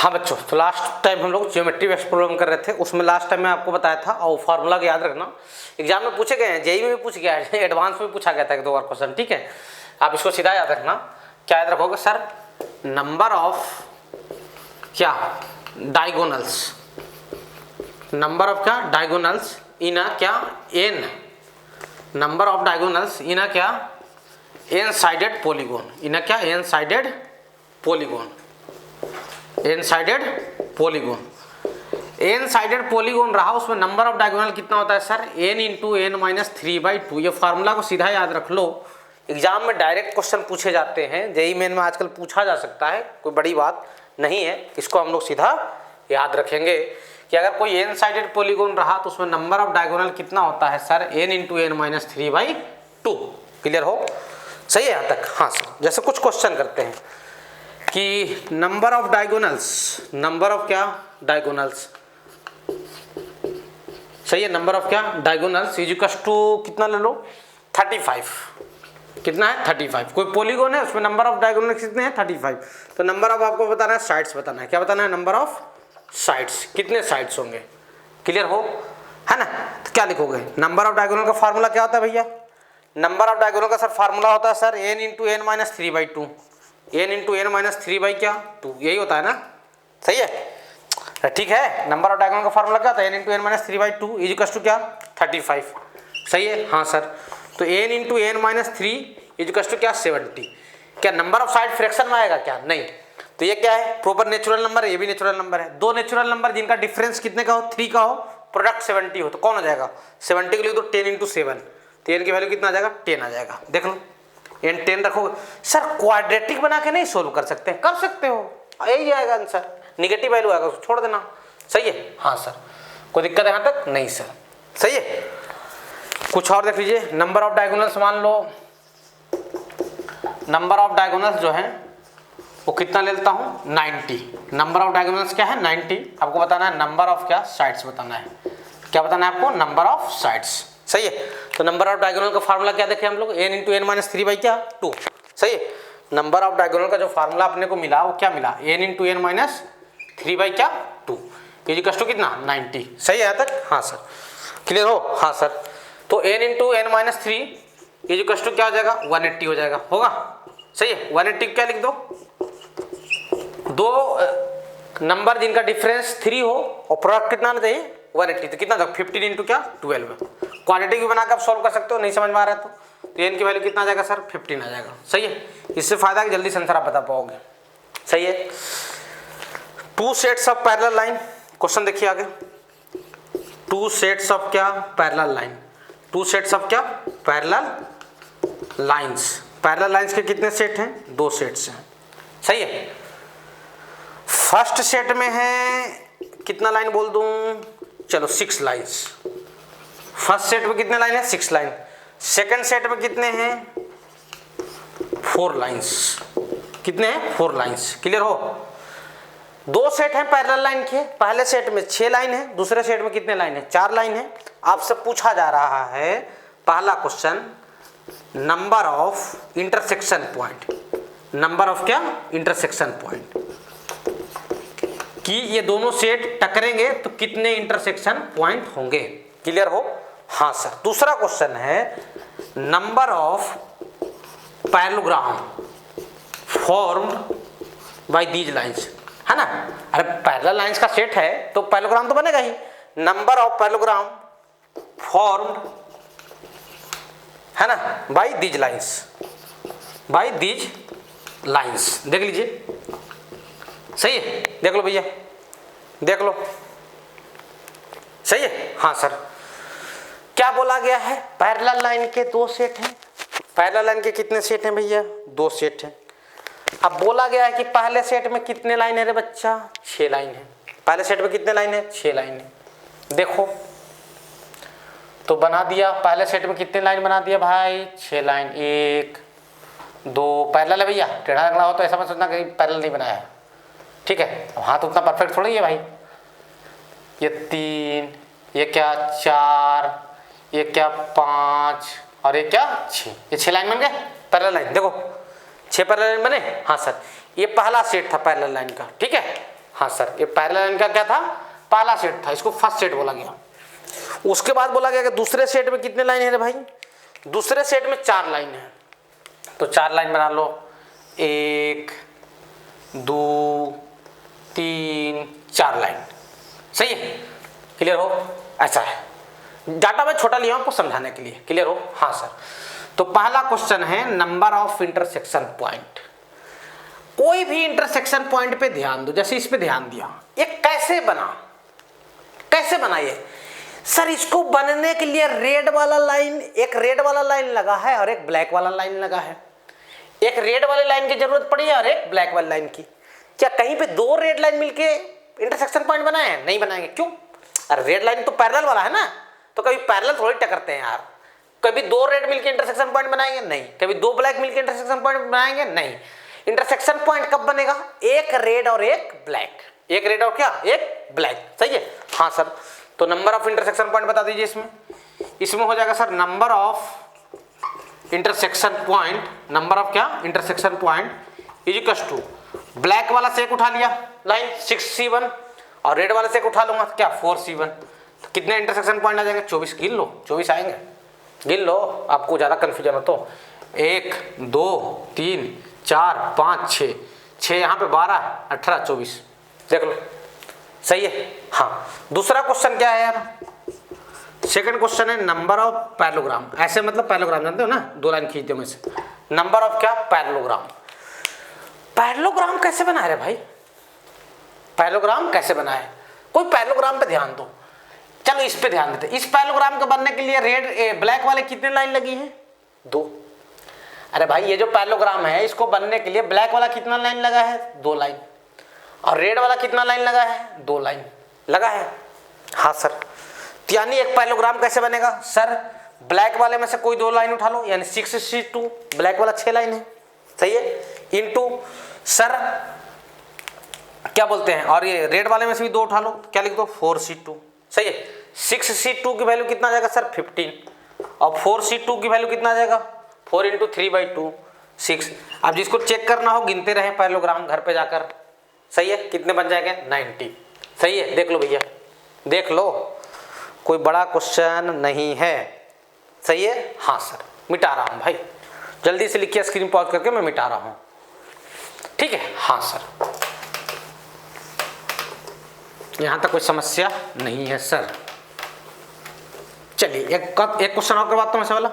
हाँ बच्चों, तो लास्ट टाइम हम लोग ज्योमेट्री बेस्ड प्रॉब्लम कर रहे थे, उसमें लास्ट टाइम मैं आपको बताया था और फार्मूला याद रखना, एग्जाम में पूछे गए हैं, जेई में भी पूछ गया है, एडवांस में पूछा गया था एक दो बार क्वेश्चन। ठीक है, आप इसको सीधा याद रखना। क्या याद रखोगे सर? नंबर ऑफ क्या डायगोनल्स, नंबर ऑफ क्या डायगोनल्स इन अ क्या N, number of diagonals in a क्या N sided polygon, in a क्या N sided polygon, N sided polygon. N sided polygon रहा, उसमें नंबर ऑफ डायगोनल कितना होता है sir? N into N minus 3/2। ये formula को सीधा याद रख लो, एग्जाम में डायरेक्ट क्वेश्चन पूछे जाते हैं, जेई मेन में आजकल पूछा जा सकता है, कोई बड़ी बात नहीं है। इसको हम लोग सीधा याद रखेंगे कि अगर कोई एन साइडेड पॉलीगॉन रहा तो उसमें नंबर ऑफ डायगोनल कितना होता है sir? N into N minus 3/2। Clear हो? सही है यहाँ तक? हाँ सर। जैसे कुछ क्वेश्चन करते हैं कि number of diagonals, number of क्या डायगोनल्स, सही है, नंबर ऑफ क्या डायगोनल्स इज इक्वल टू कितना ले लो 35। कितना है? 35। कोई पॉलीगॉन है उसमें नंबर ऑफ डायगोनल्स कितने हैं? 35। तो नंबर ऑफ आपको बताना है, साइड्स बताना है। क्या बताना है? नंबर ऑफ साइड्स, कितने साइड्स होंगे। क्लियर हो? है ना? तो क्या लिखोगे? नंबर ऑफ डायगोनल का फार्मूला क्या होता है भैया? नंबर ऑफ डायगोनल का सर फार्मूला होता है sir N into N minus 3/2, N into N minus 3/2, यही होता है ना? सही है, ठीक है। नंबर ऑफ डायगोनल का फार्मूला क्या होता है? N into N minus 3/2 is equal to क्या 35। सही है, हाँ सर। तो N into N minus 3 is equal to क्या 70। क्या नंबर ऑफ साइड फ्रैक्शन में आएगा क्या? नहीं। तो ये क्या है? प्रॉपर नेचुरल नंबर है, ये भी नेचुरल नंबर है। दो नेचुरल नंबर जिनका डिफरेंस कितने का हो? 3 का हो, प्रोडक्ट 70 हो, तो कौन हो जाएगा? 70 के लिए तो 10 इंटू 7, तो एन की वैल्यू कितना आ जाएगा? 10 आ जाएगा। देख लो, एन 10 रखोगे। सर क्वाड्रेटिक बना के नहीं सोल्व कर सकते? कर सकते हो, यही आएगा आंसर, निगेटिव वैल्यू आएगा, उसको छोड़ देना। सही है, हाँ सर। कोई दिक्कत है यहाँ तक? नहीं सर। सही है। कुछ और देख लीजिए, नंबर ऑफ डायगोनल्स मान लो, नंबर ऑफ डायगोनल्स जो है वो कितना ले लेता हूँ 90। नंबर ऑफ डायगोनल्स क्या है? 90। आपको बताना है नंबर ऑफ क्या साइड्स बताना है। क्या बताना है आपको? Number of sides. सही है। तो नंबर ऑफ डायगोनल का फार्मूला क्या देखे हम लोग? N into N minus 3/2। सही है। नंबर ऑफ डायगोनल का जो फार्मूला अपने को मिला वो क्या मिला? N into N minus 3/2 equal to कितना 90। सही है यहाँ तक? हाँ सर। क्लियर हो? हाँ सर। तो N into N minus 3 equal to क्या हो जाएगा? 180 हो जाएगा। होगा? सही है। 180 क्या लिख दो? दो नंबर जिनका डिफरेंस 3 हो और प्रोडक्ट कितना आना चाहिए? 180। तो कितना था? 15 इंटू क्या 12। क्वाड्रेटिक भी बनाकर आप सॉल्व कर सकते हो, नहीं समझ में आ रहा है तो एन की वैल्यू कितना आ जाएगा सर? 15 आ जाएगा। सही है। इससे फायदा है कि जल्दी से आंसर आप बता पाओगे। सही है। 2 sets of parallel line, question देखिए आगे। 2 सेट्स ऑफ क्या पैरेलल लाइन, 2 सेट्स ऑफ क्या पैरेलल लाइंस। पैरेलल लाइंस के कितने सेट हैं? 2 सेट्स हैं। सही है। फर्स्ट सेट में है कितना लाइन बोल दूं? चलो 6 लाइंस। फर्स्ट सेट में कितने लाइन है? 6 लाइन। सेकंड सेट में कितने हैं? 4 लाइंस। कितने हैं? 4 लाइंस। क्लियर हो? 2 सेट हैं पैरेलल लाइन के। पहले सेट में 6 लाइन है, दूसरे सेट में कितने लाइन है? 4 लाइन है। आपसे पूछा जा रहा है पहला question, number of intersection point, number of क्या इंटरसेक्शन पॉइंट, कि ये दोनों सेट टकरेंगे तो कितने इंटरसेक्शन पॉइंट होंगे। क्लियर हो? हाँ सर। दूसरा क्वेश्चन है number of parallelogram formed by these lines, है ना? अरे पैरेलल लाइंस का सेट है तो पैरेललोग्राम तो बनेगा ही। नंबर ऑफ पैरेललोग्राम फॉर्म्ड, है ना, by these lines, by these lines. देख लीजिए। सही है। देख लो भैया, देख लो। सही है। हाँ सर। क्या बोला गया है? पैरेलल लाइन के 2 सेट हैं। पैरेलल लाइन के कितने सेट हैं भैया? 2 सेट हैं। अब बोला गया है कि पहले सेट में कितने लाइन है रे बच्चा? 6 लाइन है। पहले सेट में कितने लाइन है? 6 लाइन है। देखो तो बना दिया, पहले सेट में कितने लाइन बना दिया भाई? 6 लाइन। 1 2 पैरेलल है भैया, टेढ़ा रखना हो तो ऐसा मत सोचना कि पैरेलल नहीं बनाया है। ठीक है। हाँ तो उतना परफेक्ट थोड़ा ही है भाई। ये 3, ये क्या 4, ये क्या 5 और ये क्या 6, ये 6 लाइन बन गए पैरेलल लाइन। देखो 6 पैरेलल लाइन बने। हाँ सर। ये पहला सेट था पैरेलल लाइन का। ठीक है। हाँ सर, ये पैरेलल लाइन का क्या था, पहला सेट था, इसको फर्स्ट सेट बोला गया। उसके बाद बोला गया कि दूसरे सेट में कितने लाइन है रे भाई, दूसरे सेट में 4 लाइन है। तो 4 लाइन बना लो, 1 2 3 4 लाइन, सही है, क्लियर हो। ऐसा है, डाटा मैं छोटा लिया हूं आपको समझाने के लिए, क्लियर हो। हाँ सर, तो पहला क्वेश्चन है नंबर ऑफ इंटरसेक्शन पॉइंट। कोई भी इंटरसेक्शन पॉइंट पे ध्यान दो, जैसे इस पे ध्यान दिया, ये कैसे बना, कैसे बना ये सर, इसको बनने के लिए रेड वाला लाइन, एक रेड वाला लाइन लगा है और एक ब्लैक वाला लाइन लगा है। एक रेड वाली लाइन की जरूरत पड़ी है और एक ब्लैक वाली लाइन की। क्या कहीं पे 2 रेड लाइन मिलके इंटरसेक्शन पॉइंट बनाए हैं? नहीं बनाएंगे, क्यों? अरे रेड लाइन तो पैरेलल वाला है ना, तो कभी पैरेलल थोड़ी टकरते हैं यार। कभी 2 रेड मिलके इंटरसेक्शन पॉइंट बनाएंगे? नहीं। कभी 2 ब्लैक मिलके इंटरसेक्शन पॉइंट बनाएंगे? नहीं। इंटरसेक्शन पॉइंट कब बनेगा? एक रेड और एक ब्लैक, एक रेड और क्या, एक ब्लैक, सही है। हाँ सर, तो नंबर ऑफ इंटरसेक्शन पॉइंट बता दीजिए इसमें। इसमें हो जाएगा sir number of intersection point, number of क्या, intersection point is equal to, black वाला से एक उठा लिया लाइन 6C1 और रेड वाले से एक उठा लूंगा क्या, 4C1। तो कितने इंटरसेक्शन पॉइंट आ जाएंगे? 24। गिन लो, 24 आएंगे, गिन लो, आपको ज़्यादा कन्फ्यूजन हो तो। 1 2 3 4 5 6 यहाँ पे 12 18 24, देख लो, सही है। हाँ, दूसरा क्वेश्चन क्या है यार, सेकंड क्वेश्चन है नंबर ऑफ पैरेललोग्राम। ऐसे मतलब पैरेललोग्राम जानते हो ना, 2 लाइन खींचते हो में से, नंबर ऑफ क्या, पैरेललोग्राम। पैरेललोग्राम कैसे बनाए रे भाई, पैरेललोग्राम कैसे बनाए? कोई पैरेललोग्राम पे ध्यान दो, चलो इस पे ध्यान देते। इस पैरेललोग्राम के बनने के लिए रेड ब्लैक वाले कितने लाइन लगी है? 2। अरे भाई ये जो पैरेललोग्राम है इसको बनने के लिए ब्लैक वाला कितना लाइन लगा है? 2 लाइन। और रेड वाला कितना लाइन लगा है? 2 लाइन लगा है। हाँ सर, तो यानी एक पैरेललोग्राम कैसे बनेगा सर, ब्लैक वाले में से कोई 2 लाइन उठा लो, यानी 6C2, ब्लैक वाला 6 लाइन है, सही है, इनटू सर क्या बोलते हैं, और ये रेड वाले में से भी 2 उठा लो, क्या लिख दो, 4C2, सही है। 6C2 की वैल्यू कितना आ जाएगा सर, 15, और 4C2 की वैल्यू कितना आ जाएगा, 4 × 3/2 6। अब जिसको चेक करना हो गिनते रहे पैरेललोग्राम घर पे जाकर, सही है, कितने बन जाएंगे, 90, सही है। देख लो भैया, देख लो, कोई बड़ा क्वेश्चन नहीं है, सही है। हाँ सर, मिटा रहा हूँ भाई, जल्दी से लिखिए, स्क्रीन पॉज करके मैं मिटा रहा हूँ, ठीक है। हाँ सर, यहाँ तक कोई समस्या नहीं है सर। चलिए एक क्वेश्चन और करवाता हूँ ऐसा वाला।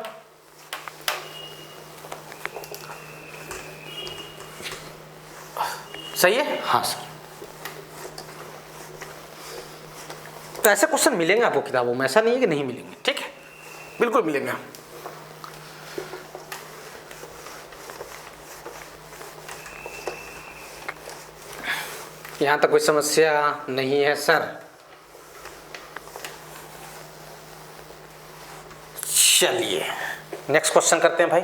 सही है। हाँ सर, तो ऐसे क्वेश्चन मिलेंगे आपको किताबों में, ऐसा नहीं है कि नहीं मिलेंगे, ठीक है, बिल्कुल मिलेंगे। यहां तक कोई समस्या नहीं है सर। चलिए नेक्स्ट क्वेश्चन करते हैं भाई।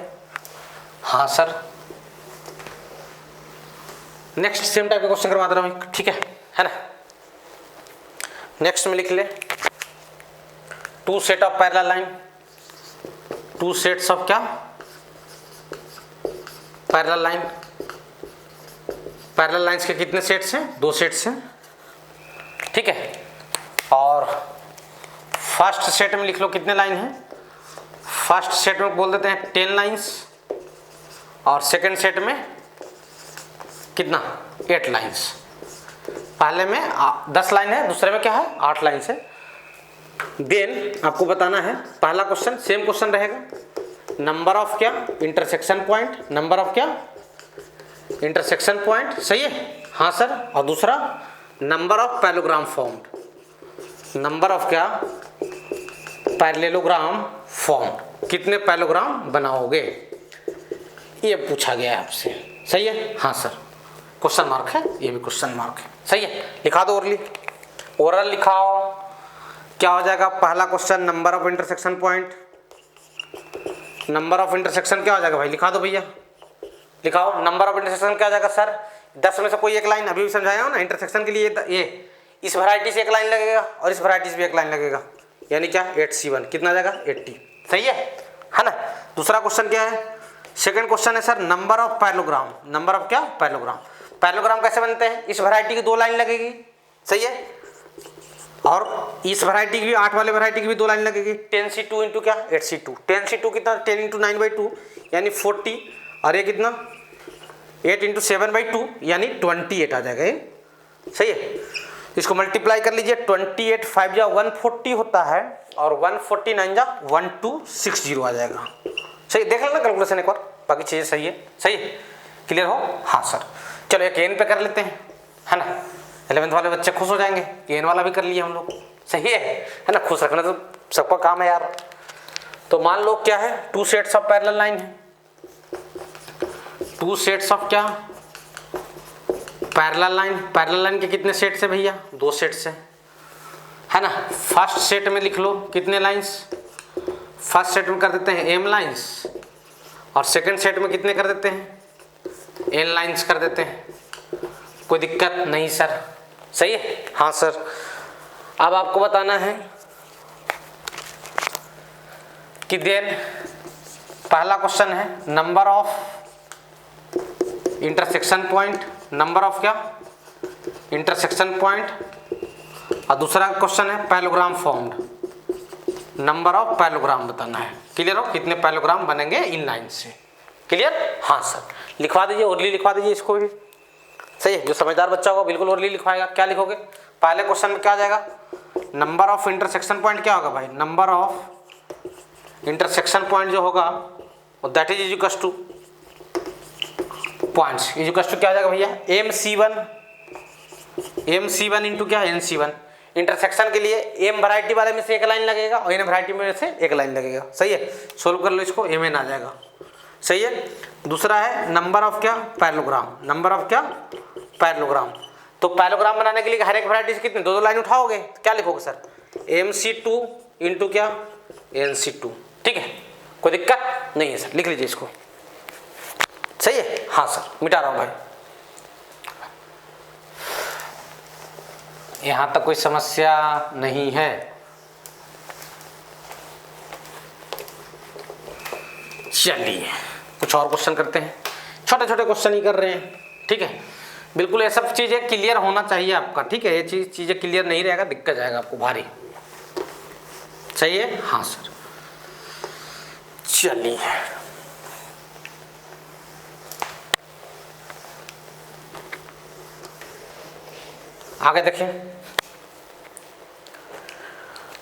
हाँ सर, नेक्स्ट सेम टाइप का क्वेश्चन करवा दे रहा हूं, ठीक है ना। नेक्स्ट में लिख ले, 2 set of parallel line, 2 sets of क्या, पैरेलल लाइन। पैरेलल लाइंस के कितने सेट्स हैं? 2 सेट्स हैं, ठीक है। और फर्स्ट सेट में लिख लो कितने लाइन हैं, फर्स्ट सेट में बोल देते हैं 10 लाइंस, और सेकंड सेट में कितना, 8 लाइंस। पहले में 10 लाइन है, दूसरे में क्या है, 8 लाइन है। देन आपको बताना है, पहला क्वेश्चन सेम क्वेश्चन रहेगा, नंबर ऑफ क्या, इंटरसेक्शन पॉइंट, नंबर ऑफ क्या, इंटरसेक्शन पॉइंट, सही है। हाँ सर, और दूसरा number of parallelogram formed, number of क्या, पैरेललोग्राम फॉर्म्ड, कितने पैरेललोग्राम बनाओगे, ये पूछा गया है आपसे, सही है। हाँ सर, क्वेश्चन मार्क है, ये भी क्वेश्चन मार्क है, सही है। लिखा दो ओरली, ओरल लिखाओ, क्या हो जाएगा पहला question, number of intersection point, number of intersection क्या हो जाएगा भाई, लिखा दो भैया, लिखाओ। नंबर ऑफ इंटरसेक्शन क्या आ जाएगा सर, 10 में से कोई एक लाइन, अभी भी समझाया हूँ ना, इंटरसेक्शन के लिए ये इस वैरायटी से एक लाइन लगेगा और इस वैरायटी से भी एक लाइन लगेगा, यानी क्या 8C1, कितना आ जाएगा 80, सही है ना। दूसरा क्वेश्चन क्या है, सेकंड क्वेश्चन है sir, number of parallelogram, number of क्या, पैरेललोग्राम। पैरेललोग्राम कैसे बनते हैं, इस वैरायटी की 2 लाइन लगेगी, सही है, और इस वैरायटी की भी 8 वाले वैरायटी की भी 2 लाइन लगेगी। 10c2 इंटू क्या 8c2, 10c2 कितना 10 इंटू 9/2 यानी 40, और ये कितना 8 इंटू 7/2 यानी 28 आ जाएगा ये, सही है। इसको मल्टीप्लाई कर लीजिए, 28 5 जा 140 होता है और 140 9 जा 1260 आ जाएगा, सही, देख लेना कैलकुलेशन एक बार, बाकी चीज़ें सही है, सही है, क्लियर हो, हाँ सर। चलो एक एन पे कर लेते हैं, है ना, 11th वाले बच्चे खुश हो जाएंगे, एन वाला भी कर लिए हम लोग, सही है ना, खुश रखना तो सबका काम है यार। तो मान लो क्या है, 2 सेट्स ऑफ पैरेलल लाइन है, 2 सेट्स ऑफ क्या पैरेलल लाइन, पैरेलल लाइन के कितने सेट्स है भैया, 2 सेट्स है ना। फर्स्ट सेट में लिख लो कितने लाइंस, फर्स्ट सेट में कर देते हैं m लाइंस, और सेकंड सेट में कितने कर देते हैं n लाइंस कर देते हैं, कोई दिक्कत नहीं सर, सही है, हाँ सर। अब आपको बताना है कि देन पहला क्वेश्चन है number of intersection point, number of क्या इंटरसेक्शन पॉइंट, और दूसरा क्वेश्चन है parallelogram formed, number of parallelogram बताना है, क्लियर हो, कितने पैरेललोग्राम बनेंगे इन लाइन से, क्लियर, हाँ सर। लिखवा दीजिए, ओरली लिखवा दीजिए इसको भी, सही है, जो समझदार बच्चा होगा बिल्कुल ओरली लिखवाएगा। क्या लिखोगे, पहले क्वेश्चन में क्या आ जाएगा, नंबर ऑफ इंटरसेक्शन पॉइंट क्या होगा भाई, नंबर ऑफ इंटरसेक्शन पॉइंट जो होगा that is equals to points equals to क्या आ जाएगा भैया, MC1 इंटू क्या NC1, इंटरसेक्शन के लिए M वैरायटी वाले में से एक लाइन लगेगा और N वैरायटी में से एक लाइन लगेगा, सही है, सोल्व कर लो इसको, MN आ जाएगा, सही है। दूसरा है नंबर ऑफ क्या पैरेललोग्राम, नंबर ऑफ क्या पैरेललोग्राम, तो पैरेललोग्राम बनाने के लिए हर एक वैरायटी से कितने 2 लाइन उठाओगे, तो क्या लिखोगे सर, MC2 इंटू क्या NC2, ठीक है, कोई दिक्कत नहीं है सर, लिख लीजिए इसको, सही है, हाँ सर, मिटा रहा हूँ भाई। यहाँ तक कोई समस्या नहीं है, चलिए कुछ और क्वेश्चन करते हैं, छोटे छोटे क्वेश्चन ही कर रहे हैं, ठीक है, बिल्कुल ये सब चीज़ें क्लियर होना चाहिए आपका, ठीक है, ये चीज़ें क्लियर नहीं रहेगा दिक्कत जाएगा आपको भारी, सही है, हाँ सर। चलिए आगे देखिए,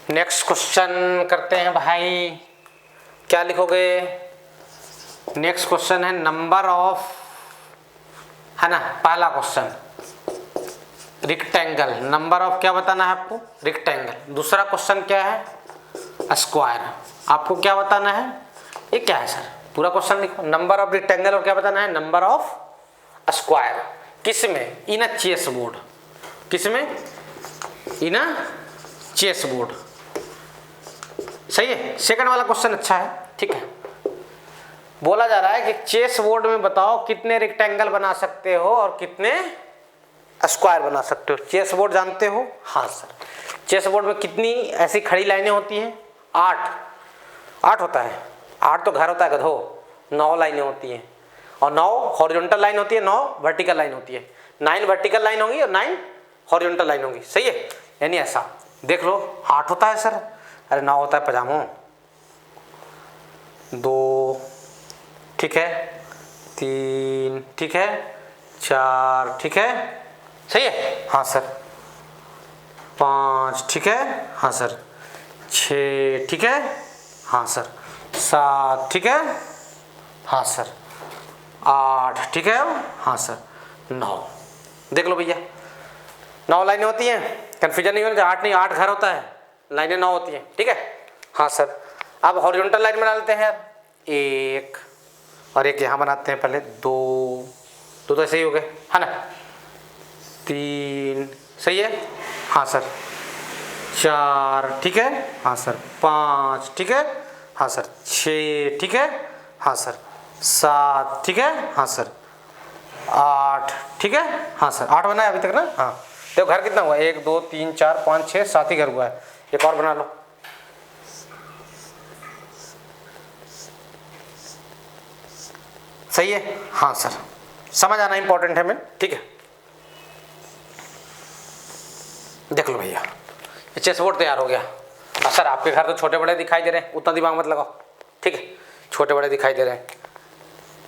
नेक्स्ट क्वेश्चन करते हैं भाई, क्या लिखोगे, नेक्स्ट क्वेश्चन है नंबर ऑफ, है ना, पहला क्वेश्चन रेक्टेंगल, नंबर ऑफ क्या बताना है आपको रेक्टेंगल, दूसरा क्वेश्चन क्या है स्क्वायर, आपको क्या बताना है, ये क्या है सर, पूरा क्वेश्चन लिखो, नंबर ऑफ रेक्टेंगल और क्या बताना है नंबर ऑफ स्क्वायर, किसमें इन अ चेस बोर्ड, किसमें इन अ चेस बोर्ड, सही है, सेकंड वाला क्वेश्चन अच्छा है, ठीक है, बोला जा रहा है कि चेस बोर्ड में बताओ कितने रेक्टेंगल बना सकते हो और कितने स्क्वायर बना सकते हो, चेस बोर्ड जानते हो, हाँ सर, चेस बोर्ड में कितनी ऐसी खड़ी लाइनें होती हैं, 8 होता है, 8 तो घर होता है गधो, 9 लाइनें होती हैं, और 9 हॉरिजॉन्टल लाइन होती है, 9 वर्टिकल लाइन होती है, 9 वर्टिकल लाइन होगी और 9 हॉरिजॉन्टल लाइन होगी, सही है, यानी ऐसा देख लो, 8 होता है सर, अरे 9 होता है पजामो, 2 ठीक है, 3 ठीक है, 4 ठीक है, सही है, हाँ सर, 5 ठीक है, हाँ सर, 6 ठीक है, हाँ सर, 7 ठीक है, हाँ सर, 8 ठीक है, हाँ सर, 9, देख लो भैया 9 लाइनें होती हैं, कन्फ्यूजन नहीं होना, 8 नहीं 8 घर होता है, लाइनें 9 होती हैं, ठीक है, हाँ सर। अब हॉरिजॉन्टल लाइन बना लेते हैं यार, 1 और एक यहाँ बनाते हैं पहले, 2 तो ऐसे ही हो गए, है ना, 3 सही है, हाँ सर, 4 ठीक है, हाँ सर, 5 ठीक है, हाँ सर, 6 ठीक है, हाँ सर, 7 ठीक है, हाँ सर, 8 ठीक है, हाँ सर, 8 बना है अभी तक ना, हाँ देखो घर कितना हुआ, 1 2 3 4 5 6 7 ही घर हुआ है, एक और बना लो, सही है, हाँ सर, समझ आना इंपॉर्टेंट है मैं, ठीक है। देख लो भैया, चेस बोर्ड तैयार हो गया। सर आपके घर तो छोटे बड़े दिखाई दे रहे हैं, उतना दिमाग मत लगाओ, ठीक है, छोटे बड़े दिखाई दे रहे हैं।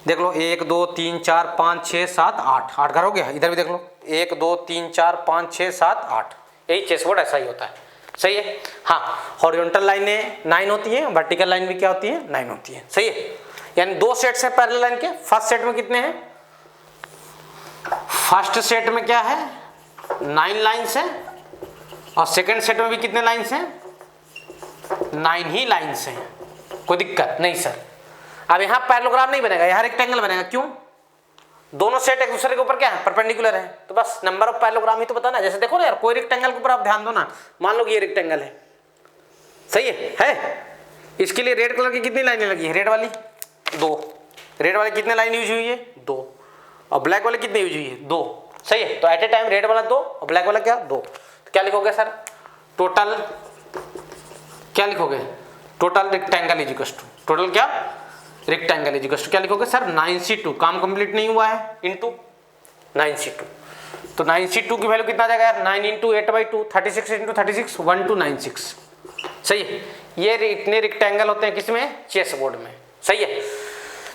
देख लो 1 2 3 4 5 6 7 8, 8 घर हो गया। इधर भी देख लो 1 2 3 4 5 6 7 8, यही चेस बोर्ड ऐसा ही होता है, सही है। हाँ, हॉरिजॉन्टल लाइनें 9 होती हैं, वर्टिकल लाइन भी क्या होती है, 9 होती है, सही है। यानी 2 सेट्स हैं पैरेलल लाइन के। फर्स्ट सेट में कितने हैं, फर्स्ट सेट में क्या है 9 लाइन्स हैं, और सेकंड सेट में भी कितने लाइन्स हैं, 9 ही लाइन्स हैं। कोई दिक्कत नहीं सर। अब यहाँ पैरेललोग्राम नहीं बनेगा, यहाँ रेक्टेंगल बनेगा। क्यों, दोनों सेट एक दूसरे के ऊपर क्या है, परपेंडिकुलर है, तो बस नंबर ऑफ पैरेललोग्राम ही तो बताना। जैसे देखो ना यार, कोई रेक्टेंगल के ऊपर आप ध्यान दो ना, मान लो कि ये रेक्टेंगल है, सही है। इसके लिए रेड कलर की कितनी लाइनें लगी है, रेड वाली 2, रेड वाली कितने लाइन यूज हुई है 2, और ब्लैक वाली कितनी यूज हुई है 2, सही है। तो एट ए टाइम रेड वाला 2 और ब्लैक वाला क्या 2। तो क्या लिखोगे सर, टोटल क्या लिखोगे, total rectangle is equal to, total क्या रेक्टेंगल इज इक्वल टू क्या लिखोगे सर 9c2, काम कंप्लीट नहीं हुआ है, इंटू 9c2। तो 9c2 की वैल्यू कितना आ जाएगा यार, 9 इंटू 8/2, 36 इंटू 36, 1296, सही है। ये इतने रेक्टेंगल होते हैं किसमें, चेस बोर्ड में, सही है।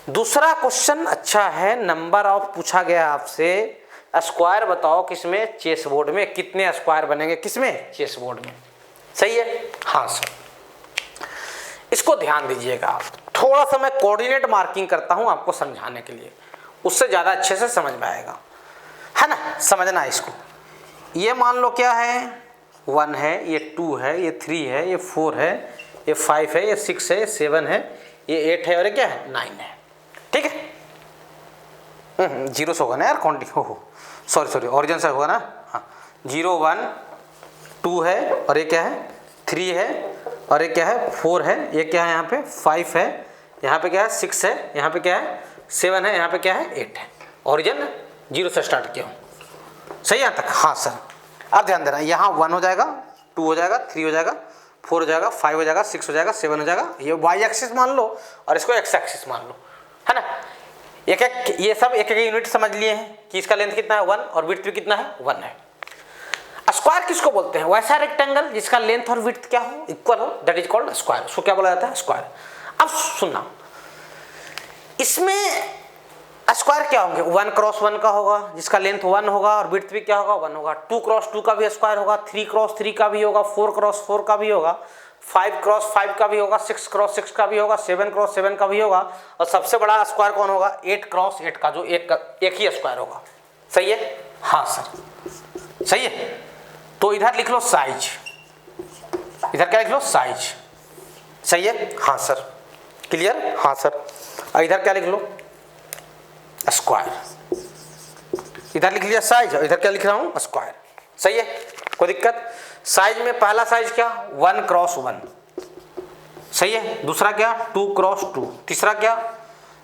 दूसरा क्वेश्चन अच्छा है, नंबर ऑफ पूछा गया आपसे, स्क्वायर बताओ किसमें, चेस बोर्ड में, कितने स्क्वायर बनेंगे किसमें, चेस बोर्ड में, सही है। हाँ सर, इसको ध्यान दीजिएगा आप, थोड़ा सा मैं कोऑर्डिनेट मार्किंग करता हूं आपको समझाने के लिए, उससे ज्यादा अच्छे से समझ में आएगा, है ना। समझना इसको, ये मान लो क्या है 1 है, ये 2 है, ये 3 है, ये 4 है, ये 5 है, ये 6 है, ये 7 है, ये 8 है, और ये क्या है 9 है, ठीक है। 0 से होगा ना यार, काउंटिंग हो सॉरी ओरिजिन से होगा ना। हाँ, 0 1 2 है, और ये क्या है 3 है, और ये क्या है 4 है, ये क्या है यहाँ पे 5 है, यहाँ पे क्या है 6 है, यहाँ पे क्या है 7 है, यहाँ पे क्या है 8 है। ओरिजिन 0 से स्टार्ट किया हूँ, सही यहाँ तक। हाँ सर, अब ध्यान देना, यहाँ 1 हो जाएगा, 2 हो जाएगा, 3 हो जाएगा, 4 हो जाएगा, 5 हो जाएगा, 6 हो जाएगा, 7 हो जाएगा। ये वाई एक्सिस मान लो और इसको एक्स एक्सिस मान लो, है ना। एक एक ये सब एक एक यूनिट समझ लिए हैं कि इसका लेंथ कितना है 1 और विड्थ भी कितना है 1 है। स्क्वायर किसको बोलते हैं, वैसा रेक्टेंगल जिसका लेंथ और विड्थ क्या हो, इक्वल हो, दैट इज कॉल्ड स्क्वायर। उसको क्या बोला जाता है, स्क्वायर। अब सुनना, इसमें स्क्वायर क्या होंगे, 1 क्रॉस 1 का होगा जिसका लेंथ 1 होगा और विड्थ भी क्या होगा 1 होगा, 2 क्रॉस 2 का भी स्क्वायर होगा, 3 क्रॉस 3 का भी होगा, 4 क्रॉस 4 का भी होगा, 5 क्रॉस 5 का भी होगा, 6 क्रॉस 6 का भी होगा, 7 क्रॉस 7 का भी होगा, और सबसे बड़ा स्क्वायर कौन होगा 8 क्रॉस 8 का, जो एक ही स्क्वायर होगा, सही है। हाँ सर, सही है। तो इधर लिख लो साइज, इधर क्या लिख लो साइज, सही है। हाँ सर, क्लियर। हाँ सर, और इधर क्या लिख लो स्क्वायर, इधर लिख लिया साइज और इधर क्या लिख रहा हूं स्क्वायर, सही है, कोई दिक्कत। साइज में पहला साइज क्या 1 क्रॉस 1, सही है। दूसरा क्या 2 क्रॉस 2, तीसरा क्या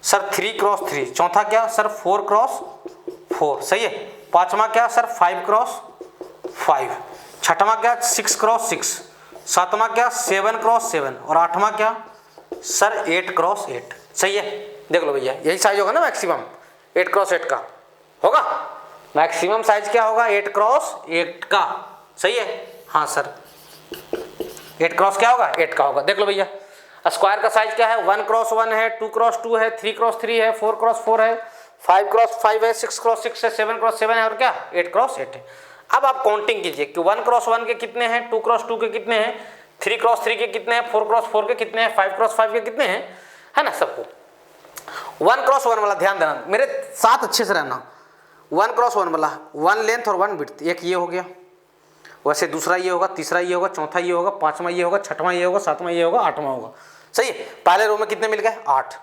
सर 3 क्रॉस 3, चौथा क्या सर 4 क्रॉस 4, सही है। पांचवा क्या सर 5 क्रॉस 5, छठवां क्या 6 क्रॉस 6, सातवां क्या 7 क्रॉस 7, और आठवां क्या सर 8 क्रॉस 8, सही है। देख लो भैया, यही साइज होगा ना मैक्सिमम 8 क्रॉस 8 का होगा, मैक्सिमम साइज क्या होगा 8 क्रॉस 8 का, सही है। हाँ सर, 8 क्रॉस क्या होगा 8 का होगा। देख लो भैया, स्क्वायर का साइज क्या है 1 क्रॉस 1 है, 2 क्रॉस 2 है, 3 क्रॉस 3 है, 4 क्रॉस 4 है, 5 क्रॉस 5 है, 6 क्रॉस 6 है, 7 क्रॉस 7 है, और क्या 8 क्रॉस 8 है। अब आप काउंटिंग कीजिए कि 1 क्रॉस 1 के कितने हैं, 2 क्रॉस 2 के कितने हैं, 3 क्रॉस 3 के कितने हैं, 4 क्रॉस 4 के कितने हैं, 5 क्रॉस 5 के कितने हैं, है ना। सबको 1 क्रॉस 1 वाला ध्यान देना, मेरे साथ अच्छे से रहना। 1 क्रॉस 1 वाला 1 लेंथ और 1 विड्थ, एक ये हो गया, वैसे दूसरा ये होगा, तीसरा ये होगा, चौथा ये होगा, पांचवा ये होगा, छठवां ये होगा, सातवां ये होगा, आठवां होगा, सही है। पहले रो में कितने मिल गए 8,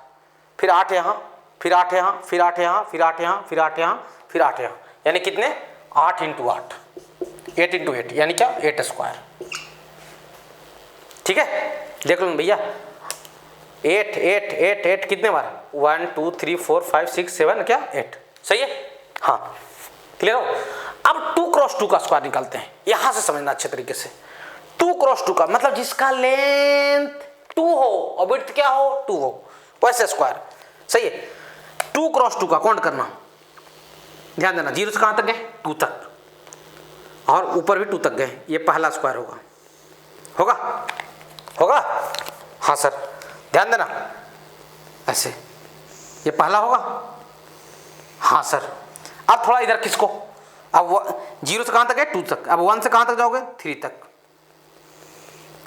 फिर 8 यहाँ, फिर 8 यहाँ, फिर 8 यहाँ, फिर 8 यहाँ, फिर 8 यहाँ, फिर 8 यहाँ, यानी कितने 8 इंटू 8, 8 इंटू 8 यानी क्या 8 स्क्वायर, ठीक है। देख लो भैया 8 8 8 8 कितने बार 1 2 3 4 5 6 7 क्या 8, सही है। हाँ क्लियर हो। अब 2 क्रॉस 2 का स्क्वायर निकालते हैं, यहां से समझना अच्छे तरीके से। 2 क्रॉस 2 का मतलब जिसका लेंथ 2 हो और विड्थ क्या हो 2 हो, वैसे स्क्वायर, सही है। 2 क्रॉस 2 का काउंट करना, ध्यान देना, 0 से कहाँ तक गए, 2 तक, और ऊपर भी 2 तक गए, ये पहला स्क्वायर होगा, होगा होगा, हाँ सर ध्यान देना, ऐसे ये पहला होगा, हाँ सर। अब थोड़ा इधर किसको, अब 0 से कहाँ तक है, 2 तक, अब 1 से कहाँ तक जाओगे, 3 तक,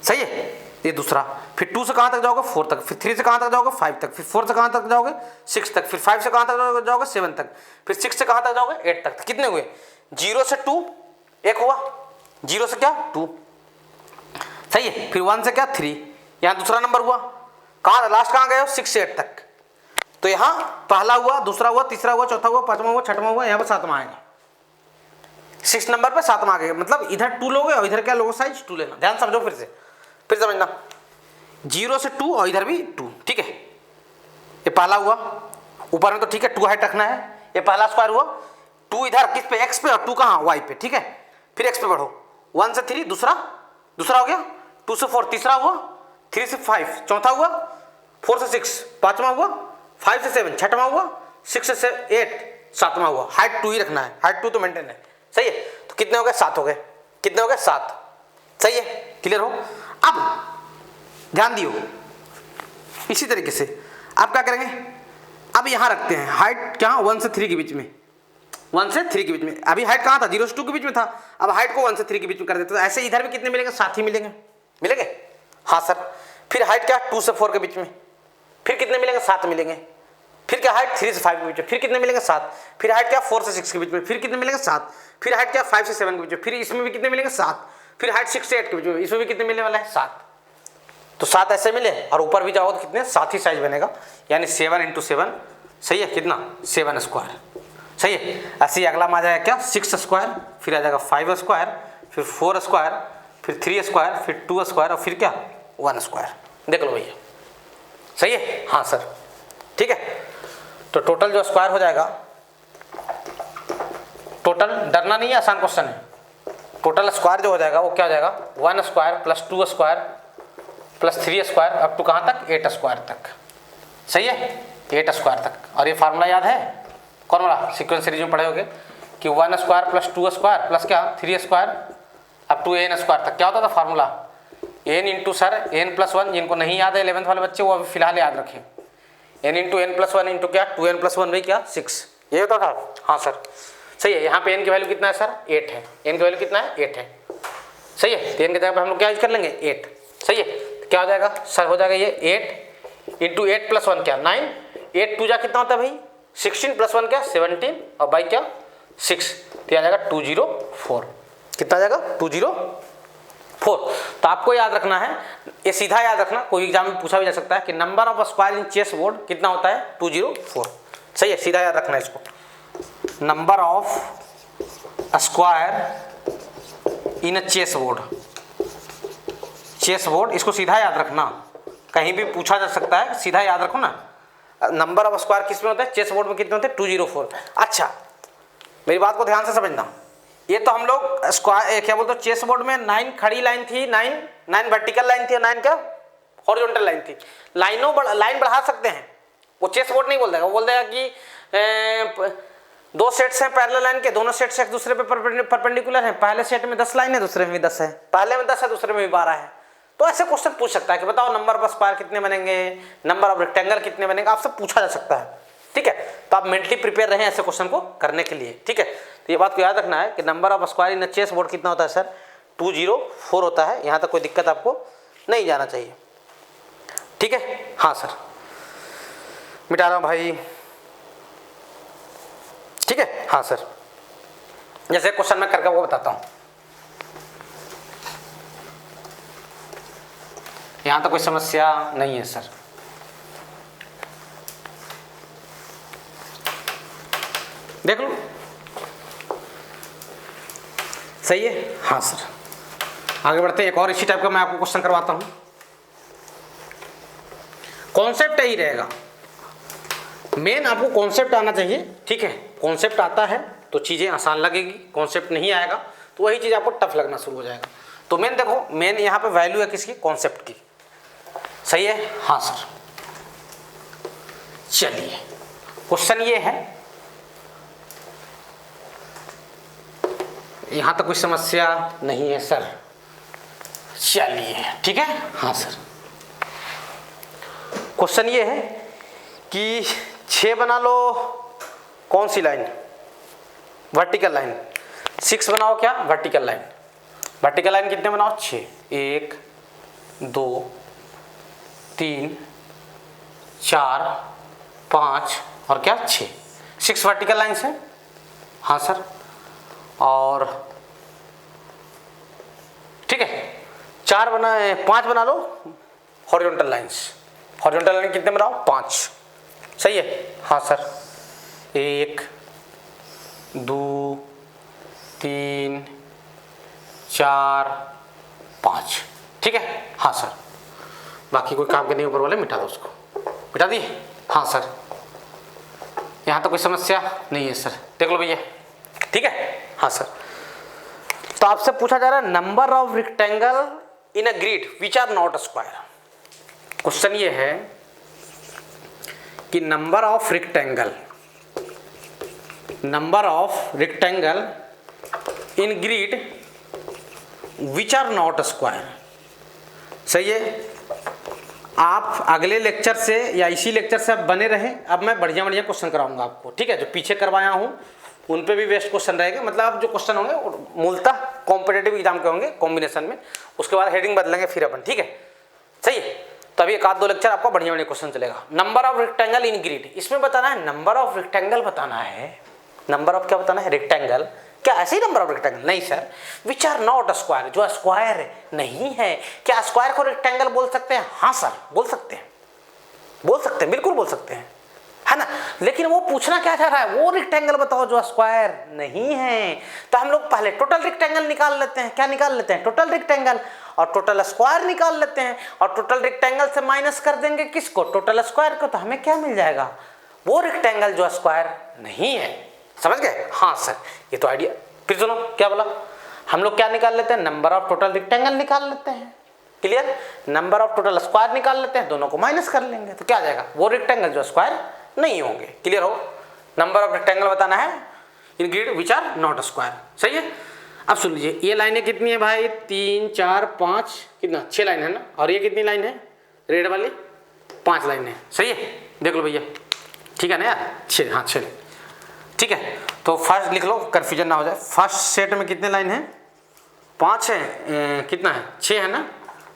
सही है, ये दूसरा, फिर 2 से कहाँ तक जाओगे, 4 तक, फिर 3 से कहाँ तक जाओगे, 5 तक, फिर 4 से कहाँ तक जाओगे, 6 तक, फिर 5 से कहाँ तक जाओगे, 7 तक, फिर 6 से कहाँ तक जाओगे, 8 तक। कितने हुए, 0 से 2 एक हुआ, 0 से क्या 2, सही है, फिर 1 से क्या 3, यहाँ दूसरा नंबर हुआ, कहाँ लास्ट कहाँ गए हो, 6 से 8 तक, तो यहाँ पहला हुआ, दूसरा हुआ, तीसरा हुआ, चौथा हुआ, पांचवा हुआ, छठवां हुआ, यहाँ पर 7वां आएगा, 6 नंबर पे 7वां आ गया, मतलब इधर 2 लोगे और इधर क्या लोगे, साइज 2 लेना, ध्यान समझो, फिर समझना, 0 से 2 और इधर भी 2, ठीक है, ये पहला हुआ, ऊपर में तो ठीक है 2 हाइट रखना है, ये पहला स्क्वायर हुआ, 2 इधर किस पे, x पे, और 2 कहाँ, y पे, ठीक है, फिर x पे बढ़ो, 1 से 3 दूसरा हो गया, 2 से 4 तीसरा हुआ, 3 से 5 चौथा हुआ, 4 से 6 पांचवा हुआ, 5 से 7 छठवां हुआ, 6 से 8 सातवां हुआ, हाइट 2 ही रखना है, हाइट 2 तो मेंटेन है, सही है, तो कितने हो गए, 7 हो गए, कितने हो गए, 7, सही है, क्लियर हो। अब ध्यान दियो, इसी तरीके से आप क्या करेंगे, अब यहां रखते हैं हाइट क्या, 1 से 3 के बीच में, 1 से 3 के बीच में, अभी हाइट कहाँ था, 0 से 2 के बीच में था, अब हाइट को 1 से 3 के बीच में कर देते, तो ऐसे इधर भी कितने मिलेंगे, 7 ही मिलेंगे, मिलेंगे, हाँ सर। फिर हाइट क्या, 2 से 4 के बीच में, फिर कितने मिलेंगे, 7 मिलेंगे, फिर क्या हाइट 3 से 5 के बीच में, फिर कितने मिलेंगे, 7, फिर हाइट क्या 4 से 6 के बीच में, फिर कितने मिलेंगे, 7, फिर हाइट क्या 5 से 7 के बीच में, फिर इसमें भी कितने मिलेंगे, 7, फिर हाइट 6 से 8 के बीच में, इसमें भी कितने मिलने वाला है, 7, तो 7 ऐसे मिले, और ऊपर भी जाओ तो कितने, 7 ही साइज बनेगा, यानी 7 × 7, सही है, कितना 7 स्क्वायर, सही है। ऐसे ही अगला में आ जाएगा क्या, 6 स्क्वायर, फिर आ जाएगा 5 स्क्वायर, फिर 4 स्क्वायर, फिर 3 स्क्वायर, फिर 2 स्क्वायर, और फिर क्या 1 स्क्वायर, देख लो भैया, सही है, हाँ सर, ठीक है। तो टोटल जो स्क्वायर हो जाएगा, टोटल डरना नहीं है, आसान क्वेश्चन है, टोटल स्क्वायर जो हो जाएगा वो क्या हो जाएगा, 1 square plus 2 square plus 3 square up to कहाँ तक, 8 स्क्वायर तक, सही है, 8 स्क्वायर तक। और ये फार्मूला याद है, कौन वाला, सीक्वेंस सीरीज में पढ़े होगे कि 1 स्क्वायर प्लस 2 स्क्वायर प्लस क्या 3 square up to n square तक, क्या होता था formula, n into sir n+1, जिनको नहीं याद है 11th वाले बच्चे वो अभी फिलहाल याद रखें, n इंटू n+1 इंटू क्या 2n+1 भाई क्या 6, ये होता था, हाँ सर, सही है। यहाँ पे n की वैल्यू कितना है सर, 8 है, n की वैल्यू कितना है, 8 है, सही है, तो n की जगह पे हम लोग क्या यूज कर लेंगे, 8, सही है, तो क्या हो जाएगा सर, हो जाएगा ये 8 इंटू 8+1 क्या 9, 8 2 जा कितना होता है भाई 16 +1 क्या 17, और बाई क्या 6, तो आ जाएगा 204, कितना आ जाएगा 204। तो आपको याद रखना है, ये सीधा याद रखना, कोई एग्जाम में पूछा भी जा सकता है कि number of square in chess board कितना होता है, 204, सही है, सीधा याद रखना है इसको, number of square in a chess board, chess board, इसको सीधा याद रखना, कहीं भी पूछा जा सकता है, सीधा याद रखो ना, नंबर ऑफ स्क्वायर किस में होता है, चेस बोर्ड में कितने होते हैं, 204। अच्छा मेरी बात को ध्यान से समझना, ये तो हम लोग स्क्वायर क्या बोलते हैं, चेस बोर्ड में 9 खड़ी लाइन थी, 9 वर्टिकल लाइन थी, 9 क्या हॉरिजॉन्टल लाइन थी, लाइन बढ़ा सकते हैं, वो चेस बोर्ड नहीं बोल देगा, वो बोल देगा कि 2 सेट्स हैं पैरेलल लाइन के, दोनों सेट्स एक दूसरे पे परपेंडिकुलर हैं, पहले सेट में 10 लाइन है, दूसरे में भी 10 है, पहले में 10 है, दूसरे में भी 12 है, तो ऐसे क्वेश्चन पूछ सकता है कि बताओ नंबर ऑफ स्क्वायर कितने बनेंगे, नंबर ऑफ रेक्टेंगल कितने बनेंगे, आपसे पूछा जा सकता है, ठीक है। तो आप मेंटली प्रिपेयर रहें ऐसे क्वेश्चन को करने के लिए, ठीक है। तो ये बात को याद रखना है कि number of square in chess board कितना होता है सर, 204 होता है, यहाँ तक कोई दिक्कत आपको नहीं जाना चाहिए, ठीक है, हाँ सर, मिटा रहा हूँ भाई, ठीक है, हाँ सर। जैसे क्वेश्चन मैं करके वो बताता हूँ, यहाँ तो कोई समस्या नहीं है सर, देख लो, सही है, हाँ सर। आगे बढ़ते हैं, एक और इसी टाइप का मैं आपको क्वेश्चन करवाता हूँ, कॉन्सेप्ट यही रहेगा, मेन आपको कॉन्सेप्ट आना चाहिए, ठीक है, कॉन्सेप्ट आता है तो चीज़ें आसान लगेगी, कॉन्सेप्ट नहीं आएगा तो वही चीज़ आपको टफ लगना शुरू हो जाएगा। तो मेन देखो, मेन यहाँ पे वैल्यू है किसकी, कॉन्सेप्ट की, सही है, हाँ सर। चलिए क्वेश्चन ये है, यहाँ तक कोई समस्या नहीं है सर? चलिए ठीक है। हाँ सर, क्वेश्चन ये है कि 6 बना लो, कौन सी लाइन? Vertical line. 6 बनाओ क्या? Vertical line. वर्टिकल लाइन कितने बनाओ? 6। 1 2 3 4 5 और क्या 6 वर्टिकल लाइन्स है। हाँ सर, और ठीक है 5 बना लो हॉरिजॉन्टल लाइन्स। हॉरिजॉन्टल लाइन कितने बनाओ? 5। सही है। हाँ सर, 1 2 3 4 5। ठीक है। हाँ सर, बाकी कोई काम के नहीं, ऊपर वाले मिटा दो उसको। मिटा दिए? हाँ सर, यहाँ तो कोई समस्या नहीं है सर, देख लो भैया। ठीक है। हाँ सर, तो आपसे पूछा जा रहा है number of rectangle in a grid which are not square. Question ये है कि number of rectangle in grid which are not square. सही है। आप अगले लेक्चर से या इसी लेक्चर से आप बने रहें। अब मैं बढ़िया क्वेश्चन कराऊंगा आपको। ठीक है, जो पीछे करवाया हूँ उन पे भी बेस्ट क्वेश्चन रहेंगे। मतलब आप जो क्वेश्चन होंगे मूलतः कॉम्पिटेटिव एग्जाम के होंगे कॉम्बिनेशन में, उसके बाद हेडिंग बदलेंगे फिर अपन। ठीक है, सही है। तो अभी 1-2 लेक्चर आपका बढ़िया क्वेश्चन चलेगा। Number of rectangle in grid, इसमें बताना है नंबर ऑफ रेक्टेंगल बताना है। नंबर ऑफ क्या बताना है? रेक्टेंगल। क्या ऐसे ही नंबर ऑफ रेक्टेंगल? नहीं sir, which are not square, जो स्क्वायर नहीं है। क्या स्क्वायर को रेक्टेंगल बोल सकते हैं? हाँ सर, बोल सकते हैं, बिल्कुल बोल सकते हैं, है ना। लेकिन वो पूछना क्या चाह रहा है? वो रेक्टेंगल बताओ जो स्क्वायर नहीं है। तो हम लोग पहले टोटल रेक्टेंगल निकाल लेते हैं। क्या निकाल लेते हैं? Total rectangle. और टोटल स्क्वायर निकाल लेते हैं, और टोटल रेक्टेंगल से माइनस कर देंगे किसको? टोटल स्क्वायर को। तो हमें क्या मिल जाएगा? वो रेक्टेंगल जो स्क्वायर नहीं है। समझ गए? हाँ सर, ये तो आइडिया। फिर सुनो क्या बोला, हम लोग क्या निकाल लेते हैं? नंबर ऑफ टोटल रेक्टेंगल निकाल लेते हैं। Clear? Number of total square निकाल लेते हैं, दोनों को माइनस कर लेंगे तो क्या आ जाएगा? वो रेक्टेंगल जो स्क्वायर नहीं होंगे। क्लियर हो? नंबर ऑफ रेक्टेंगल बताना है in grid which are not square. सही है। अब सुन लीजिए, ये लाइनें कितनी है भाई? 3 4 5, कितना? 6 लाइन है ना। और ये कितनी लाइन है? रेड वाली 5 लाइन है। सही है, देख लो भैया। ठीक है ना यार? 6। हाँ 6। ठीक है, तो फर्स्ट लिख लो, कन्फ्यूजन ना हो जाए। फर्स्ट सेट में कितने लाइन है? 5 है। कितना है? 6 है ना।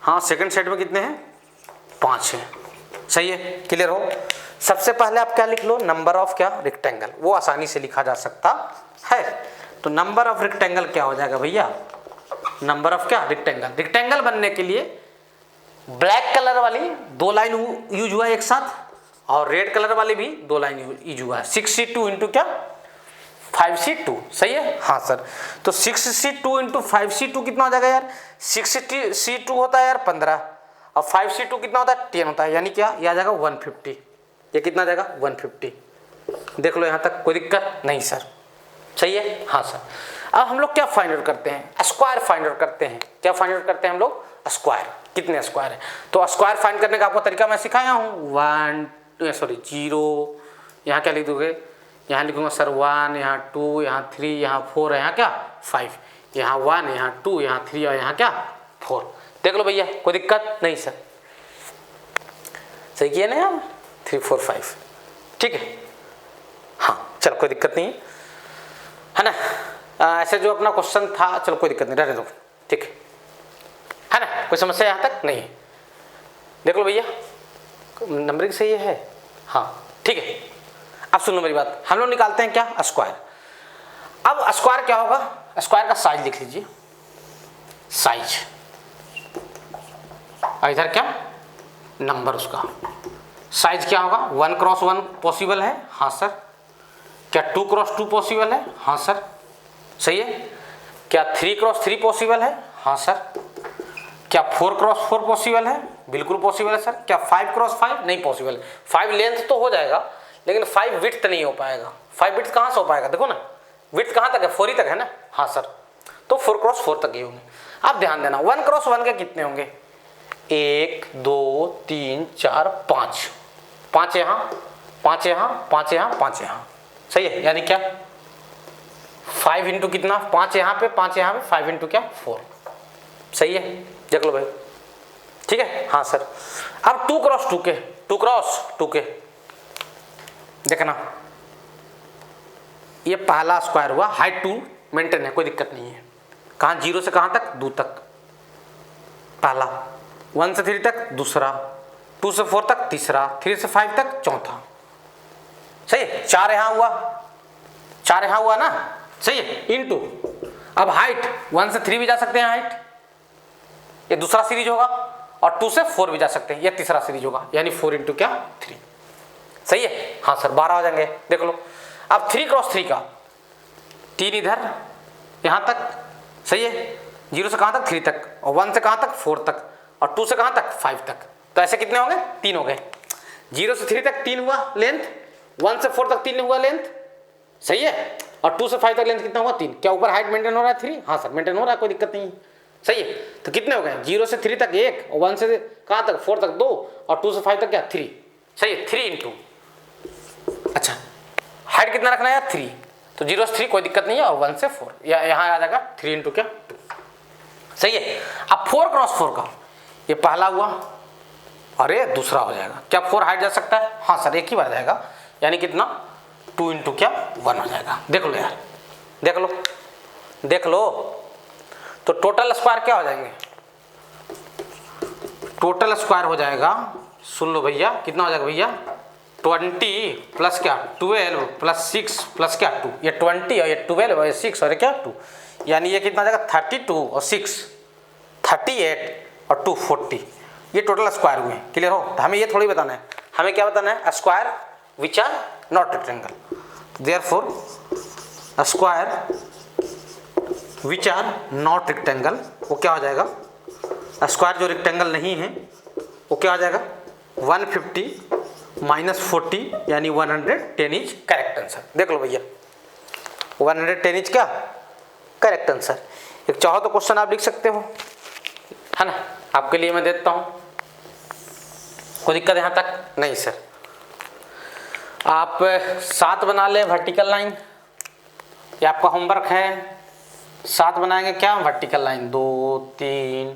हाँ, सेकंड सेट में कितने हैं? 5 है। सही है, क्लियर हो? सबसे पहले आप क्या लिख लो? नंबर ऑफ क्या? रेक्टेंगल। वो आसानी से लिखा जा सकता है। तो नंबर ऑफ रेक्टेंगल क्या हो जाएगा भैया? नंबर ऑफ क्या? रेक्टेंगल। रेक्टेंगल बनने के लिए ब्लैक कलर वाली 2 लाइन यूज हुआ एक साथ, और रेड कलर वाली भी 2 लाइन यूज हुआ है। 6c2 इंटू क्या? 5c2। सही है। हाँ सर, तो 6c2 इंटू 5c2 कितना हो जाएगा यार? 6c2 होता है यार 15, और 5c2 कितना होता है? 10 होता है। यानी क्या? ये आ जाएगा 150। ये कितना आ जाएगा? 150। देख लो यहाँ तक, कोई दिक्कत नहीं सर। सही है। हाँ सर, अब हम लोग क्या फाइंड आउट करते हैं? स्क्वायर फाइंड आउट करते हैं। क्या फाइंड आउट करते हैं हम लोग? स्क्वायर। कितने स्क्वायर है? तो स्क्वायर फाइंड करने का आपको तरीका मैं सिखाया हूँ। 0, यहाँ क्या लिख दोगे? यहाँ लिखूंगा सर 1, यहाँ 2, यहाँ 3, यहाँ 4 है, यहाँ क्या? 5, यहाँ 1, यहाँ 2, यहाँ 3 और यहाँ क्या? 4। देख लो भैया, कोई दिक्कत नहीं सर। सही किया ना यार? 3 4 5। ठीक है। हाँ चलो, कोई दिक्कत नहीं है ना। ऐसे जो अपना क्वेश्चन था, चलो कोई दिक्कत नहीं, रहने दो। ठीक है ना, कोई समस्या यहाँ तक नहीं है। देख लो भैया, नंबरिंग सही है। हाँ ठीक है। अब सुनो मेरी बात, हम लोग निकालते हैं क्या? स्क्वायर। अब स्क्वायर क्या होगा? स्क्वायर का साइज लिख लीजिए। साइज, इधर क्या? नंबर उसका। साइज क्या होगा? 1 क्रॉस 1 पॉसिबल है? हाँ सर। क्या 2 क्रॉस 2 पॉसिबल है? हाँ सर। सही है। क्या 3 क्रॉस 3 पॉसिबल है? हाँ सर। क्या 4 क्रॉस 4 पॉसिबल है? बिल्कुल पॉसिबल है सर। क्या 5 क्रॉस 5? नहीं पॉसिबल। 5 लेंथ तो हो जाएगा, लेकिन 5 विड्थ नहीं हो पाएगा। 5 विड्थ कहाँ से हो पाएगा? देखो ना, विड्थ कहाँ तक है? 4 ही तक है ना। हाँ सर, तो 4 क्रॉस 4 तक ही होंगे। अब ध्यान देना, 1 क्रॉस 1 के कितने होंगे? 1 2 3 4 5। 5 यहाँ, 5 यहाँ, 5 यहाँ, 5 यहाँ। सही है। यानी क्या? 5 इंटू कितना, 5 यहाँ पे 5 यहाँ पे, 5 इंटू क्या 4। सही है, देख लो भाई, ठीक है। हाँ सर, अब 2 क्रॉस 2 के, 2 क्रॉस 2 के देखना, ये पहला स्क्वायर हुआ, हाइट 2 मेंटेन है, कोई दिक्कत नहीं है। कहाँ, 0 से कहाँ तक, 2 तक पहला, 1 से 3 तक दूसरा, 2 से 4 तक तीसरा, 3 से 5 तक चौथा। सही है, 4 यहाँ हुआ, 4 यहाँ हुआ ना, सही है, इनटू अब हाइट 1 से 3 भी जा सकते हैं हाइट, ये दूसरा सीरीज होगा, और 2 से 4 भी जा सकते हैं, ये तीसरा सीरीज होगा, यानी 4 इंटू क्या 3। सही है, हाँ सर 12 हो जाएंगे, देख लो। अब 3 क्रॉस 3 का, 3 इधर यहाँ तक, सही है, 0 से कहाँ तक 3 तक, और 1 से कहाँ तक 4 तक, और 2 से कहाँ तक 5 तक। तो ऐसे कितने हो गए, 3 हो गए। 0 से 3 तक 3 हुआ लेंथ, 1 से 4 तक 3 हुआ लेंथ, सही है, और 2 से 5 तक लेंथ कितना हुआ 3। क्या ऊपर हाइट मेंटेन हो रहा है 3? हाँ सर मेंटेन हो रहा है, कोई दिक्कत नहीं है। सही है, तो कितने हो गए, 0 से 3 तक 1, और 1 से कहाँ तक 4 तक 2, और 2 से 5 तक क्या 3। सही है, 3 इंटू, अच्छा हाइट कितना रखना है 3, तो 0 से 3 कोई दिक्कत नहीं है, और 1 से 4 या यहाँ आ जाएगा 3 इंटू क्या 2। सही है, अब 4 क्रॉस 4 का, ये पहला हुआ और ये दूसरा हो जाएगा। क्या 4 हाइट जा सकता है? हाँ सर एक ही बार जाएगा, यानी कितना 2 इंटू क्या 1 हो जाएगा। देख लो यार, देख लो देख लो, तो टोटल स्क्वायर क्या हो जाएंगे, टोटल स्क्वायर हो जाएगा, सुन लो भैया, कितना हो जाएगा भैया 20 प्लस क्या 12 प्लस 6 प्लस क्या 2, ये 20 और ये 12 और ये 6 और ये क्या 2, यानी ये कितना आ जाएगा 32 और 6 38 और 2 40। ये टोटल स्क्वायर हुए। क्लियर हो? तो हमें ये थोड़ी बताना है, हमें क्या बताना है, square which are not rectangle. Therefore square which are not rectangle, वो क्या हो जाएगा, स्क्वायर जो रेक्टेंगल नहीं है वो क्या हो जाएगा 150 माइनस 40 यानी 110 इज करेक्ट आंसर। देख लो भैया 110 इज क्या करेक्ट आंसर। एक चाहो तो क्वेश्चन आप लिख सकते हो, है ना, आपके लिए मैं देता हूं, कोई दिक्कत यहाँ तक नहीं सर। आप 7 बना लें वर्टिकल लाइन, ये आपका होमवर्क है। 7 बनाएंगे क्या वर्टिकल लाइन, 2 3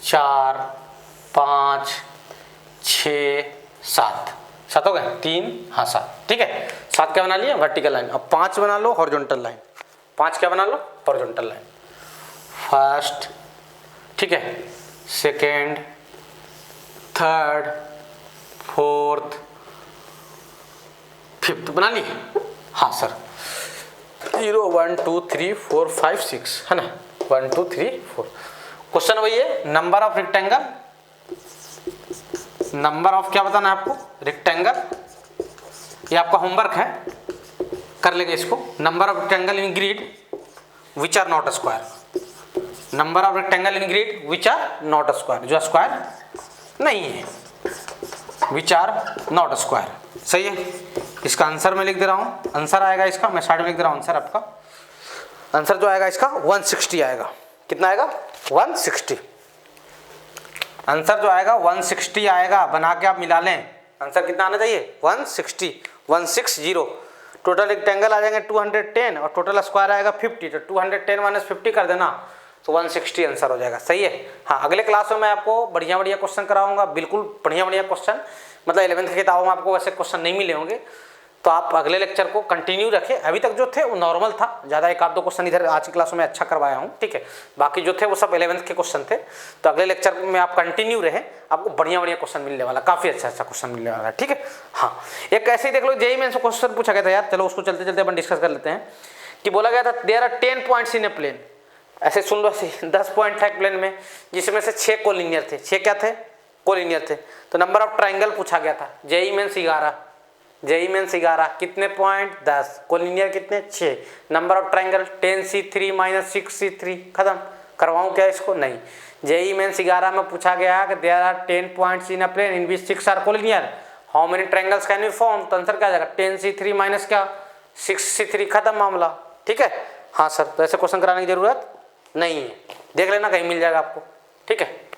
4 5 6 7, 7 हो गए 3, हाँ 7, ठीक है। 7 क्या बना लिया वर्टिकल लाइन। अब 5 बना लो हॉरिजॉन्टल लाइन, 5 क्या बना लो हॉरिजॉन्टल लाइन। फर्स्ट, ठीक है, सेकेंड, थर्ड, फोर्थ, फिफ्थ बना ली, हाँ सर 0 1 2 3 4 5 6, है ना, 1 2 3 4। क्वेश्चन वही है, number of rectangle, number of क्या बताना है आपको रेक्टेंगल, ये आपका होमवर्क है, कर लेंगे इसको। Number of rectangle in grid which are not square, number of rectangle in grid which are not square, जो स्क्वायर नहीं है, विच आर नॉट स्क्वायर। सही है, इसका आंसर मैं लिख दे रहा हूँ, आंसर आएगा इसका, मैं साइड में लिख दे रहा हूँ आंसर। आपका आंसर जो आएगा इसका 160 आएगा। कितना आएगा 160, आंसर जो आएगा 160 आएगा। बना के आप मिला लें, आंसर कितना आना चाहिए 160, 160। टोटल रेक्टेंगल आ जाएंगे 210 और टोटल स्क्वायर आएगा 50, तो 210 माइनस 50 कर देना तो 160 आंसर हो जाएगा। सही है, हाँ अगले क्लास में मैं आपको बढ़िया बढ़िया क्वेश्चन कराऊंगा, बिल्कुल बढ़िया बढ़िया क्वेश्चन, मतलब 11th की किताबों में आपको वैसे क्वेश्चन नहीं मिले होंगे, तो आप अगले लेक्चर को कंटिन्यू रखें। अभी तक जो थे वो नॉर्मल था, ज़्यादा 1-2 क्वेश्चन इधर आज की क्लासों में अच्छा करवाया हूँ, ठीक है, बाकी जो थे वो सब 11th के क्वेश्चन थे। तो अगले लेक्चर में आप कंटिन्यू रहें, आपको बढ़िया बढ़िया क्वेश्चन मिलने वाला, काफ़ी अच्छा क्वेश्चन मिलने वाला है, ठीक है। हाँ एक ऐसे ही देख लो, जेईई मेंस क्वेश्चन पूछा गया था यार, चलो उसको चलते चलते अपन डिस्कस कर लेते हैं। कि बोला गया था there are 10 points in a plane, ऐसे सुन लो, 10 पॉइंट था एक प्लेन में, जिसमें से 6 कोलिनियर थे। 6 क्या थे कोलिनियर थे। तो नंबर ऑफ ट्राइंगल पूछा गया था, जेईई मेंस 11, जेईई मेंस 11, कितने पॉइंट 10, कोलिनियर कितने 6, number of triangle 10C3 minus 6C3, खत्म। करवाऊँ क्या इसको? नहीं। जेईई मेंस 11 में पूछा गया कि there are 10 points in a plane in which 6 are collinear, how many triangles can be form, तो आंसर क्या आ जाएगा 10C3 माइनस क्या 6C3, खत्म मामला, ठीक है। हाँ सर, तो ऐसे क्वेश्चन कराने की जरूरत नहीं है, देख लेना कहीं मिल जाएगा आपको, ठीक है।